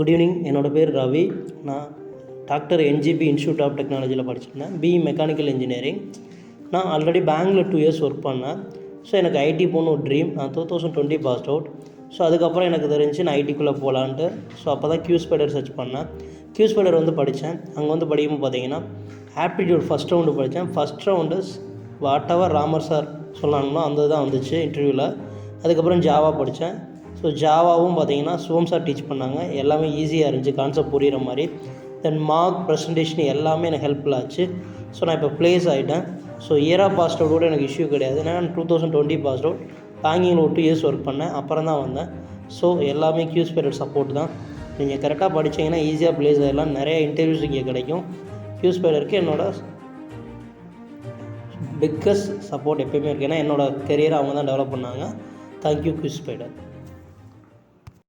Good evening. என்னோடய பேர் ரவி. நான் டாக்டர் என்ஜிபி இன்ஸ்டியூட் ஆஃப் டெக்னாலஜியில் படிச்சிருந்தேன். BE mechanical engineering. நான் ஆல்ரெடி பேங்க்ல 2 இயர்ஸ் ஒர்க் பண்ணேன். ஸோ எனக்கு ஐடி போகணும் ஒரு ட்ரீம். நான் 2020 பாஸ்ட் அவுட். ஸோ அதுக்கப்புறம் எனக்கு தெரிஞ்சு நான் ஐடிக்குள்ளே போகலான்ட்டு. ஸோ அப்போ தான் கியூஸ்பைடர் சர்ச் பண்ணேன். கியூஸ்பைடர் படித்தேன். அங்கே படிக்கும்போது பார்த்தீங்கன்னா ஆப்டிடியூட் ஃபஸ்ட் ரவுண்டு படித்தேன். First round what ever Ramar sir சொன்னாங்களோ அந்த தான் வந்துச்சு இன்டர்வியூவில். அதுக்கப்புறம் ஜாவா படித்தேன். ஸோ ஜாவாவும் பார்த்தீங்கன்னா சிவம் சார் டீச் பண்ணாங்க. எல்லாமே ஈஸியாக இருந்துச்சு, கான்செப்ட் புரிகிற மாதிரி. தென் மார்க் ப்ரெசன்டேஷன் எல்லாமே எனக்கு ஹெல்ப்ஃபுல்லாக ஆச்சு. ஸோ நான் இப்போ ப்ளேஸ் ஆகிட்டேன். ஸோ இயராக பாஸ்ட் அவுட்டோட எனக்கு இஷ்யூ கிடையாது. நான் 2020 பாஸ்ட் அவுட். பேங்கிங்கில் ஒரு 2 இயர்ஸ் ஒர்க் பண்ணேன். அப்புறம் தான் வந்தேன். ஸோ எல்லாமே கியூஸ்பைடர் சப்போர்ட் தான். நீங்கள் கரெக்டாக படித்தீங்கன்னா ஈஸியாக ப்ளேஸ் ஆகிடலாம். நிறைய இன்டர்வியூஸ் இங்கே கிடைக்கும். கியூஸ்பைடருக்கு என்னோட பிக்கஸ்ட் சப்போர்ட் எப்போயுமே இருக்குது. ஏன்னா என்னோடய கெரியரை அவங்க தான் டெவலப் பண்ணாங்க. தேங்க்யூ கியூஸ்பைடர்.